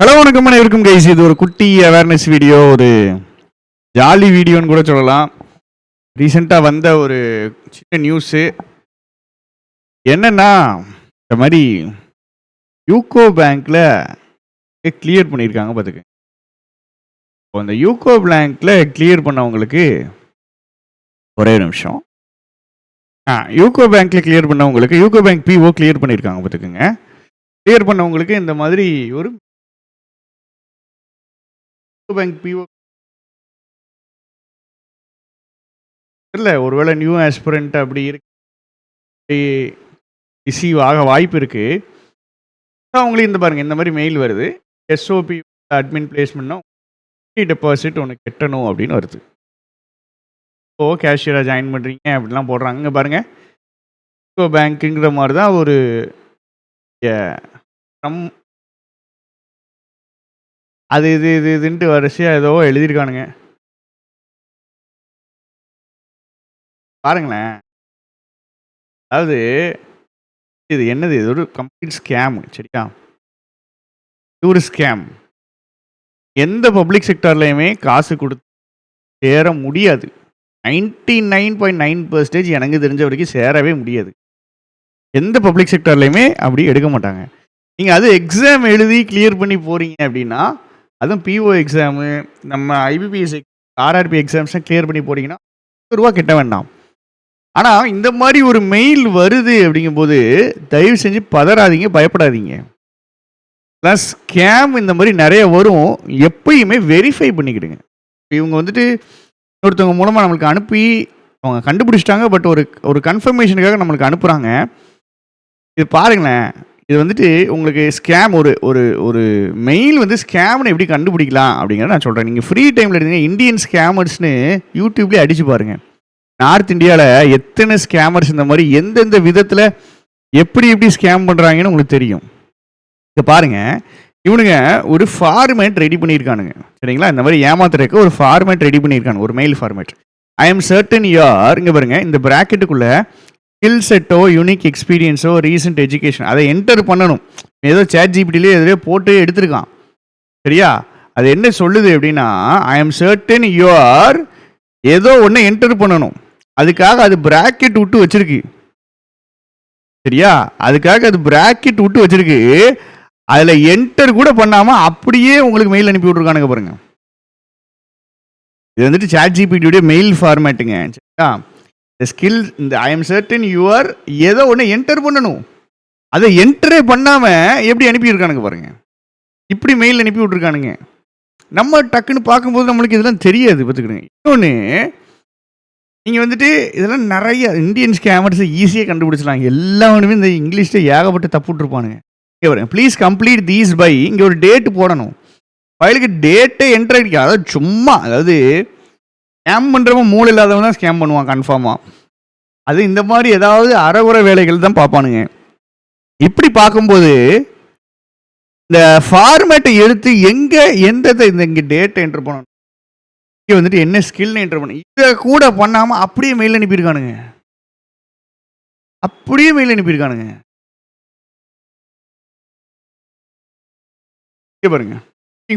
Hello வணக்கம் அனைவருக்கும் guys. இது ஒரு குட்டி அவேர்னஸ் வீடியோ, ஒரு ஜாலி வீடியோன்னு கூட சொல்லலாம். ரீசெண்டாக வந்த ஒரு சின்ன நியூஸு என்னன்னா, இந்த மாதிரி யூகோ பேங்க்கில் கிளியர் பண்ணியிருக்காங்க பார்த்துக்க. இப்போ அந்த யூகோ பேங்க்கில் கிளியர் பண்ணவங்களுக்கு ஒரே நிமிஷம். யூகோ பேங்க்கில் கிளியர் பண்ணவங்களுக்கு யூகோ பேங்க் பிஓ கிளியர் பண்ணியிருக்காங்க பார்த்துக்குங்க. கிளியர் பண்ணவங்களுக்கு இந்த மாதிரி ஒரு பேங்க் பிஓ இல்லை, ஒருவேளை நியூ ஆஸ்பிரண்ட் அப்படி இருக்கு, ரிசீவ் ஆக வாய்ப்பு இருக்குது. அவங்களுக்கு இந்த பாருங்கள், இந்த மாதிரி மெயில் வருது. எஸ்ஓபி அட்மின் பிளேஸ்மெண்ட்னா டெபாசிட் ஒன்று கட்டணும் அப்படின்னு வருது. ஓ கேஷியராக ஜாயின் பண்ணுறீங்க அப்படிலாம் போடுறாங்க. இங்கே பாருங்கள், யூகோ பேங்க்குங்கிற மாதிரி தான் ஒரு அது இதுன்ட்டு வரிசையாக ஏதோ எழுதியிருக்கானுங்க பாருங்களேன். அதாவது இது என்னது, இது ஒரு கம்ப்ளீட் ஸ்கேம். சரியா, இது ஒரு ஸ்கேம். எந்த பப்ளிக் செக்டர்லையுமே காசு கொடுத்து சேர முடியாது. 99.9% எனக்கு தெரிஞ்ச வரைக்கும் சேரவே முடியாது. எந்த பப்ளிக் செக்டர்லையுமே அப்படி எடுக்க மாட்டாங்க. நீங்கள் அது எக்ஸாம் எழுதி கிளியர் பண்ணி போகிறீங்க அப்படின்னா, அதுவும் பிஓ எக்ஸாமு, நம்ம ஐபிபிஎஸ் ஆர்ஆர்பி எக்ஸாம்ஸ்லாம் கிளியர் பண்ணி போகிறீங்கன்னா ரூபா கட்ட வேண்டாம். ஆனால் இந்த மாதிரி ஒரு மெயில் வருது அப்படிங்கும்போது தயவு செஞ்சு பதறாதீங்க, பயப்படாதீங்க. ப்ளஸ் ஸ்கேம் இந்த மாதிரி நிறைய வரும். எப்பயுமே வெரிஃபை பண்ணிக்கிடுங்க. இவங்க வந்துட்டு ஒருத்தவங்க மூலமாக நம்மளுக்கு அனுப்பி அவங்க கண்டுபிடிச்சிட்டாங்க, பட் ஒரு கன்ஃபர்மேஷனுக்காக நம்மளுக்கு அனுப்புகிறாங்க. இது பாருங்களேன், இது வந்துட்டு உங்களுக்கு ஸ்கேம். ஒரு மெயில் வந்து ஸ்கேம்னு எப்படி கண்டுபிடிக்கலாம் அப்படிங்கிறத நான் சொல்கிறேன். நீங்கள் ஃப்ரீ டைமில் எடுத்தீங்க, இந்தியன் ஸ்கேமர்ஸ்னு யூடியூப்லேயே அடித்து பாருங்கள். நார்த் இந்தியாவில் எத்தனை ஸ்கேமர்ஸ் இந்த மாதிரி எந்தெந்த விதத்தில் எப்படி ஸ்கேம் பண்ணுறாங்கன்னு உங்களுக்கு தெரியும். இங்கே பாருங்கள், இவனுங்க ஒரு ஃபார்மேட் ரெடி பண்ணியிருக்கானுங்க. சரிங்களா, இந்த மாதிரி ஏமாத்துறதுக்கு ஒரு ஃபார்மேட் ரெடி பண்ணியிருக்காங்க, ஒரு mail format. I am certain you're, இங்கே பாருங்கள், இந்த ப்ராக்கெட்டுக்குள்ளே ஸ்கில் செட்டோ, யூனிக் எக்ஸ்பீரியன்ஸோ, ரீசெண்ட் எஜுகேஷன் அதை என்டர் பண்ணணும். ஏதோ சேட் ஜிபிடிலே எதிரே போட்டு எடுத்திருக்கான். சரியா, அது என்ன சொல்லுது அப்படின்னா, ஐ எம் சர்டன் யூஆர் ஏதோ ஒன்று என்டர் பண்ணணும். அதுக்காக அது பிராக்கெட் விட்டு வச்சிருக்கு. சரியா, அதுக்காக அது பிராக்கெட் விட்டு வச்சிருக்கு. அதில் என்டர் கூட பண்ணாமல் அப்படியே உங்களுக்கு மெயில் அனுப்பி விட்ருக்கானுங்க பாருங்க. இது வந்துட்டு சாட் ஜிபிடியோட மெயில் ஃபார்மேட்டுங்க. சரியா, இந்த ஸ்கில், இந்த ஐ எம் சர்டன் யூஆர் ஏதோ ஒன்று என்டர் பண்ணணும். அதை என்டரே பண்ணாமல் எப்படி அனுப்பியிருக்கானுங்க பாருங்க. இப்படி மெயில் அனுப்பி விட்ருக்கானுங்க. நம்ம டக்குன்னு பார்க்கும்போது நம்மளுக்கு இதெல்லாம் தெரியாது, பார்த்துக்கிடுங்க. இன்னொன்று, நீங்கள் வந்துட்டு இதெல்லாம் நிறைய இந்தியன் ஸ்கேமர்ஸை ஈஸியாக கண்டுபிடிச்சலாம். எல்லாமே இந்த இங்கிலீஷில் ஏகப்பட்டு தப்பு விட்ருப்பானுங்க. இங்கே வரேன், ப்ளீஸ் கம்ப்ளீட் தீஸ் பை, இங்கே ஒரு டேட்டு போடணும். ஃபைலுக்கு டேட்டே என்ட்ரு அடிக்க. அதாவது சும்மா, அதாவது ஸ்கேம் பண்ணுறவன் மூளை இல்லாதவன் தான் ஸ்கேம் பண்ணுவான் கன்ஃபார்மாக. அது இந்த மாதிரி ஏதாவது அறகுறை வேலைகள் தான் பார்ப்பானுங்க. இப்படி பார்க்கும்போது இந்த ஃபார்மேட்டை எடுத்து எங்கே இங்கே டேட்டை என்ட்ரு பண்ணணும், இங்கே வந்துட்டு என்ன ஸ்கில்னு என்டர் பண்ண, இதை கூட பண்ணாமல் அப்படியே மெயில் அனுப்பியிருக்கானுங்க. இங்கே பாருங்க,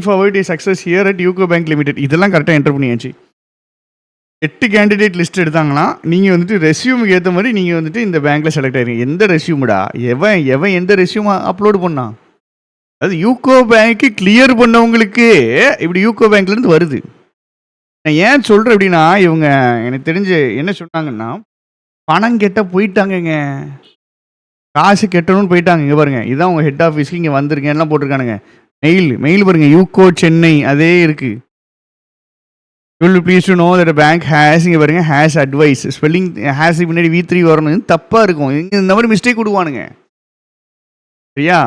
forward success here at UCO bank limited. இதெல்லாம் கரெக்டாக என்டர் பண்ணியாச்சு. 8 கேண்டிடேட் லிஸ்ட் எடுத்தாங்கன்னா நீங்கள் வந்துட்டு ரெஸ்யூமுக்கு ஏற்ற மாதிரி நீங்கள் வந்துட்டு இந்த பேங்க்கில் செலக்ட் ஆகிருங்க. எந்த ரெஸ்யூமுடா, எவன் எந்த ரெஸ்யூம் அப்லோடு பண்ணான்? அது யூகோ பேங்க்கு கிளியர் பண்ணவங்களுக்கு இப்படி யூகோ பேங்க்லேருந்து வருது. நான் ஏன் சொல்கிறேன் அப்படின்னா, இவங்க எனக்கு தெரிஞ்சு என்ன சொன்னாங்கன்னா, பணம் கெட்ட போயிட்டாங்கங்க, காசு கெட்டணும்னு போயிட்டாங்க. இங்கே பாருங்கள், இதுதான் உங்கள் ஹெட் ஆஃபீஸ்க்கு இங்கே வந்துருங்கலாம் போட்டிருக்கானுங்க. மெயில் பாருங்கள், யூகோ சென்னை அதே இருக்குது. Will please to know that bank has, இங்கே பாருங்கள், ஹேஸ் அட்வைஸ், ஸ்பெல்லிங் ஹேஸ் முன்னாடி V3 வரணும், தப்பாக இருக்கும். இங்கே இந்த மாதிரி மிஸ்டேக் விடுவானுங்க. சரியா,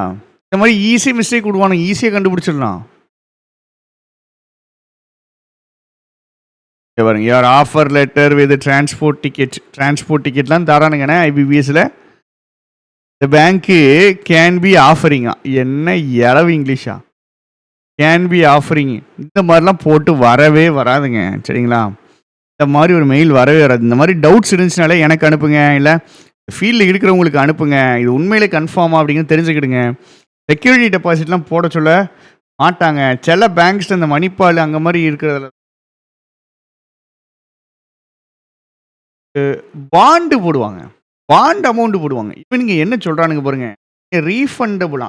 இந்த மாதிரி ஈஸியாக மிஸ்டேக் விடுவானுங்க, ஈஸியாக கண்டுபிடிச்சிடலாம். பாருங்க, யார் ஆஃபர் லெட்டர் வித் டிரான்ஸ்போர்ட் டிக்கெட்லாம் தரானுங்கண்ணே ஐபிபிஎஸ்ல. இந்த பேங்க்கு கேன் பி ஆஃபரிங்கா, என்ன இளவு இங்கிலீஷா, கேன் பி ஆஃபரிங், இந்த மாதிரிலாம் போட்டு வரவே வராதுங்க. சரிங்களா, இந்த மாதிரி ஒரு மெயில் வரவே வராது. இந்த மாதிரி டவுட்ஸ் இருந்துச்சுனாலே எனக்கு அனுப்புங்க, இல்லை ஃபீல்டில் இருக்கிறவங்களுக்கு அனுப்புங்க. இது உண்மையிலே கன்ஃபார்மா அப்படிங்கிறது தெரிஞ்சுக்கிடுங்க. செக்யூரிட்டி டெபாசிட்லாம் போட சொல்ல மாட்டாங்க. சில பேங்க்ஸ் இந்த மணிப்பால் அங்க மாரி இருக்கிறதுல பாண்ட் போடுவாங்க. பாண்ட் அமௌண்ட் போடுவாங்க. இப்ப நீங்க என்ன சொல்றானுங்க பாருங்க. ரீஃபண்டபுளா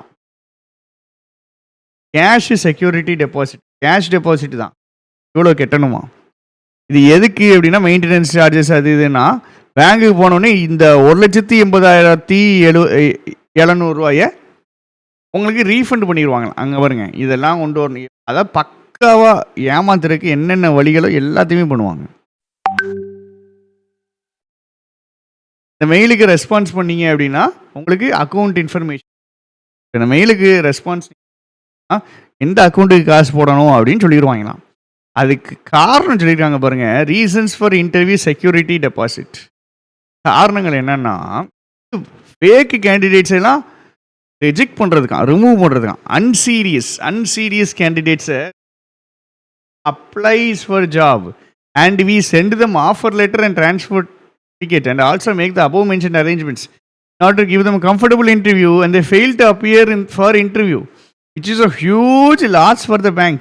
cash security deposit. Cash deposit தான். இவ்வளோ கட்டணுமா? இது எதுக்கு அப்படின்னா மெயின்டெனன்ஸ் சார்ஜஸ் அது இதுன்னா பேங்க்குக்கு போனோடனே இந்த 1,80,700 உங்களுக்கு ரீஃபண்ட் பண்ணிடுவாங்க. அங்கே பாருங்க இதெல்லாம் கொண்டு வரணும். அதான் பக்காவாக ஏமாத்துறதுக்கு என்னென்ன வழிகளோ எல்லாத்தையுமே பண்ணுவாங்க. இந்த மெயிலுக்கு ரெஸ்பான்ஸ் பண்ணீங்க அப்படின்னா உங்களுக்கு அக்கௌண்ட் இன்ஃபர்மேஷன். இந்த மெயிலுக்கு ரெஸ்பான்ஸ் எந்த அக்கௌண்ட்டுக்கு காசு போடணும் அப்படின்னு சொல்லிடுவாங்களாம். அதுக்கு காரணம் சொல்லியிருக்காங்க பாருங்க. Reasons for interview security deposit. காரணங்கள் என்னன்னா ஃபேக் கேண்டிடேட்ஸ் எல்லாம் ரிஜெக்ட் பண்ணுறதுக்கான், ரிமூவ் பண்ணுறதுக்கான். அன்சீரியஸ் கேண்டிடேட்ஸை applies for job and we sent them offer letter and transport ticket and also make the above mentioned arrangements in order to give them a comfortable interview and they fail to appear for interview, which is a huge loss for the bank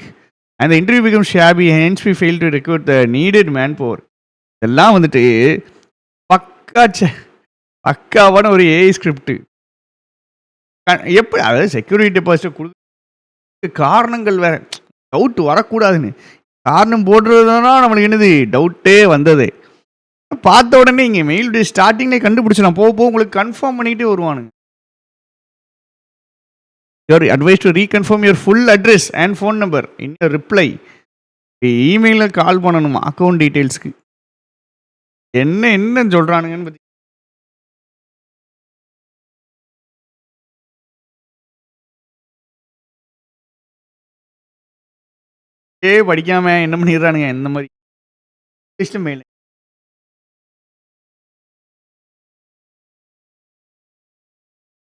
and the interview becomes shabby, hence we fail to recruit the needed manpower. இதெல்லாம் வந்துட்டு பக்காவான ஒரு AI script. எப்படி அதாவது security deposit கொடுத்து காரணங்கள் வேற doubt வரக்கூடாதுன்னு காரணம் போடுறதுனா நம்மளுக்கு என்னது டவுட்டே வந்தது. பார்த்த உடனே இங்கே மெயிலுடைய ஸ்டார்டிங்லேயே கண்டுபிடிச்சலாம். போக போக உங்களுக்கு கன்ஃபார்ம் பண்ணிக்கிட்டே வருவானுங்க. Your advise to reconfirm your full address and phone number in your reply. இமெயிலில் கால் பண்ணணுமா அக்கௌண்ட் டீட்டெயில்ஸ்க்கு. என்ன சொல்கிறானுங்கன்னு பற்றி படிக்காம என்ன பண்ணிடுறானுங்க இந்த மாதிரி மெயில்.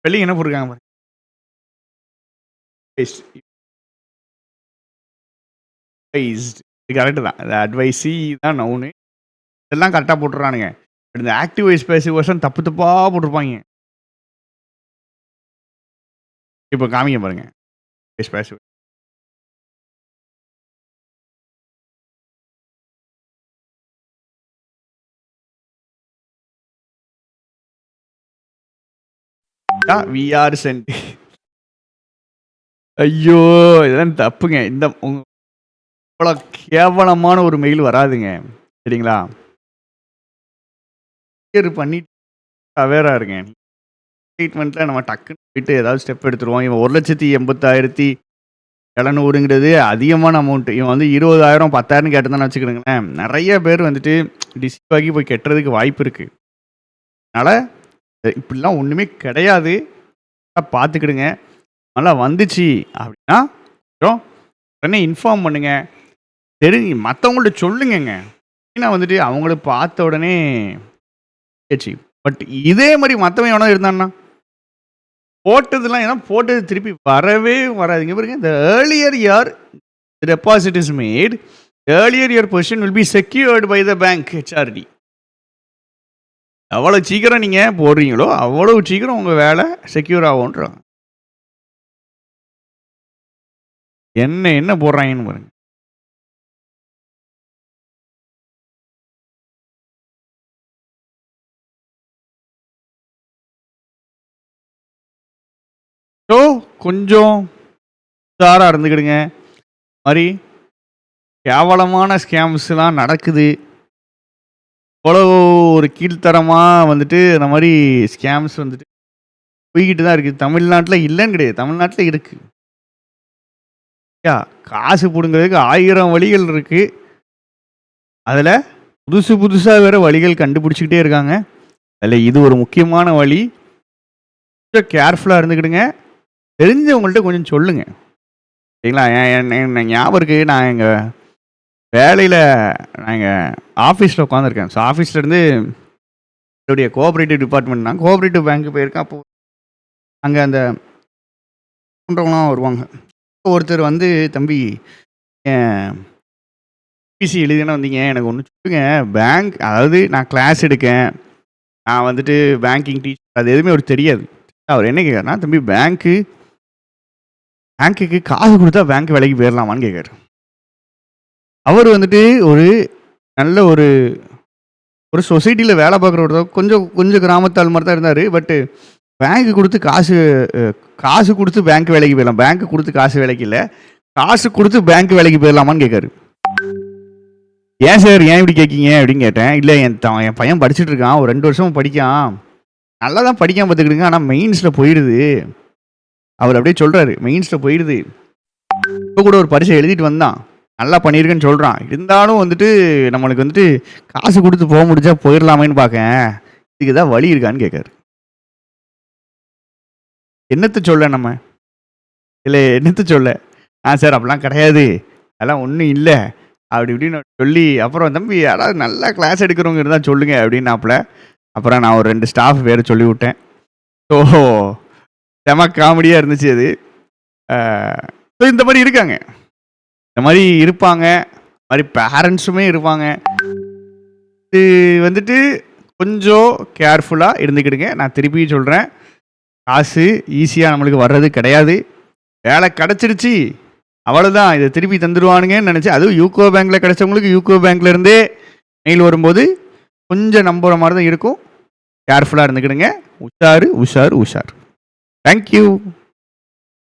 வெளியே என்ன போட்டிருக்காங்க கரெக்டு தான். அட்வைஸி தான் நவுனு இதெல்லாம் கரெக்டாக போட்டுறானுங்க. இந்த ஆக்டிவ் வாய்ஸ் பேசிவ் வெர்ஷன் தப்பு தப்பாக போட்டிருப்பாங்க. இப்போ காமிங்க பாருங்க பேசிவ். VR send. ஐயோ இதெல்லாம் தப்புங்க. இந்த இவ்வளோ கேவலமான ஒரு மெயில் வராதுங்க சரிங்களா. பண்ணிட்டு அவேராக இருங்க. ட்ரீட்மெண்ட்டில் நம்ம டக்குன்னு போயிட்டு ஏதாவது ஸ்டெப் எடுத்துருவோம். இவன் 1,80,700 அதிகமான அமௌண்ட்டு. இவன் வந்து 20,000 10,000 கேட்டுதானே வச்சுக்கிடுங்களேன். நிறைய பேர் வந்துட்டு டிசீவ் ஆகி போய் கெட்டுறதுக்கு வாய்ப்பு இருக்குது. அதனால் இப்படிலாம் ஒன்றுமே கிடையாது. பார்த்துக்கிடுங்க. நல்லா வந்துச்சு அப்படின்னா உடனே இன்ஃபார்ம் பண்ணுங்க. தெரிஞ்சு மற்றவங்கள்ட்ட சொல்லுங்கங்க. ஏன்னா வந்துட்டு அவங்கள பார்த்த உடனே கேச்சு. பட் இதே மாதிரி மற்றவன் எவனோ இருந்தான்னா போட்டதுலாம் ஏன்னா போட்டது திருப்பி வரவே வராதுங்க. பாருங்க the earlier your deposit is made, earlier your position will be secured by the bank HRD. அவ்வளோ சீக்கிரம் நீங்கள் போடுறீங்களோ அவ்வளோ சீக்கிரம் உங்கள் வேலை செக்யூர் ஆகும்ன்றாங்க. என்ன போடுறாங்கன்னு பாருங்க. ஸோ கொஞ்சம் உஷாராக இருந்துக்கிடுங்க. மாதிரி கேவலமான ஸ்கேம்ஸ்லாம் நடக்குது. அவ்வளோ ஒரு கீழ்த்தரமாக வந்துட்டு இந்த மாதிரி ஸ்கேம்ஸ் வந்துட்டு போய்கிட்டு தான் இருக்குது. தமிழ்நாட்டில் இல்லைன்னு கிடையாது, தமிழ்நாட்டில் இருக்குது. காசு பிடுங்கிறதுக்கு 1000 வழிகள் இருக்குது. அதில் புதுசாக வேறு வழிகள் கண்டுபிடிச்சிக்கிட்டே இருக்காங்க. அதில் இது ஒரு முக்கியமான வழி. கொஞ்சம் கேர்ஃபுல்லாக இருந்துக்கிடுங்க. தெரிஞ்சவங்கள்ட்ட கொஞ்சம் சொல்லுங்கள் சரிங்களா. என்ன ஞாபகம் இருக்குது, நான் எங்கள் வேலையில் நான் எங்கள் ஆஃபீஸில் உட்காந்துருக்கேன். ஸோ ஆஃபீஸ்லேருந்து என்னுடைய கோஆப்ரேட்டிவ் டிபார்ட்மெண்ட் நான் கோஆப்ரேட்டிவ் பேங்க்கு போயிருக்கேன். அப்போது அங்கே அந்த பண்ணுறவங்களாம் வருவாங்க. ஒருத்தர் வந்து தம்பி பிசி எழுதினா வந்தீங்க, எனக்கு ஒன்று சொல்லுங்க. பேங்க் அதாவது நான் கிளாஸ் எடுக்கேன், நான் வந்துட்டு பேங்கிங் டீச்சர், அது எதுவுமே அவருக்கு தெரியாது. அவர் என்ன கேட்குறாருன்னா, தம்பி பேங்க்குக்கு காசு கொடுத்தா பேங்க் வேலைக்கு போயிடலாமான்னு கேட்காரு. அவர் வந்துட்டு ஒரு நல்ல ஒரு ஒரு சொசைட்டியில் வேலை பார்க்குற கொஞ்சம் கொஞ்சம் கிராமத்தால் மாதிரி தான் இருந்தார். பட்டு பேங்க்கு கொடுத்து காசு கொடுத்து பேங்க் வேலைக்கு போயிடலாம். பேங்க்கு கொடுத்து காசு வேலைக்கு இல்லை, காசு கொடுத்து பேங்க் வேலைக்கு போயிடலாமான்னு கேட்காரு. ஏன் சார் ஏன் இப்படி கேட்கீங்க அப்படின்னு கேட்டேன். இல்லை என் பையன் படிச்சுட்டு இருக்கான், ஒரு 2 வருஷமும் படிக்கான், நல்லா தான் படிக்காம பார்த்துக்கிடுங்க, ஆனால் மெயின்ஸில் போயிடுது. அவர் அப்படியே சொல்கிறாரு, மெயின்ஸில் போயிடுது. இப்போ கூட ஒரு பரீட்சை எழுதிட்டு வந்தான், நல்லா பண்ணியிருக்கேன்னு சொல்கிறான். இருந்தாலும் வந்துட்டு நம்மளுக்கு வந்துட்டு காசு கொடுத்து போக முடிஞ்சா போயிடலாமேன்னு பார்க்கேன், இதுக்கு தான் வழி இருக்கான்னு கேட்காரு. என்னத்தை சொல்ல நம்ம? இல்லை என்னத்தை சொல்ல? சார் அப்படிலாம் கிடையாது, அதெல்லாம் ஒன்றும் இல்லை அப்படி இப்படின்னு சொல்லி, அப்புறம் தம்பி யாராவது நல்லா கிளாஸ் எடுக்கிறவங்க இருந்தால் சொல்லுங்க அப்படின்னாப்புல. அப்புறம் நான் ஒரு 2 ஸ்டாஃப் வேறு சொல்லி விட்டேன். ஸோ செம காமெடியாக இருந்துச்சு அது. ஸோ இந்த மாதிரி இருக்காங்க, இந்த மாதிரி இருப்பாங்க, இந்த மாதிரி பேரண்ட்ஸுமே இருப்பாங்க. இது வந்துட்டு கொஞ்சம் கேர்ஃபுல்லாக இருந்துக்கிடுங்க. நான் திருப்பி சொல்கிறேன், காசு ஈஸியாக நம்மளுக்கு வர்றது கிடையாது. வேலை கிடச்சிருச்சு அவ்வளோதான், இதை திருப்பி தந்துடுவானுங்கன்னு நினச்சி, அதுவும் யூகோ பேங்க்கில் கிடச்சவங்களுக்கு யூகோ பேங்க்லேருந்தே மெயில் வரும்போது கொஞ்சம் நம்புகிற மாதிரி தான் இருக்கும். கேர்ஃபுல்லாக இருந்துக்கிடுங்க. உஷாரு உஷார் உஷார். தேங்க்யூ.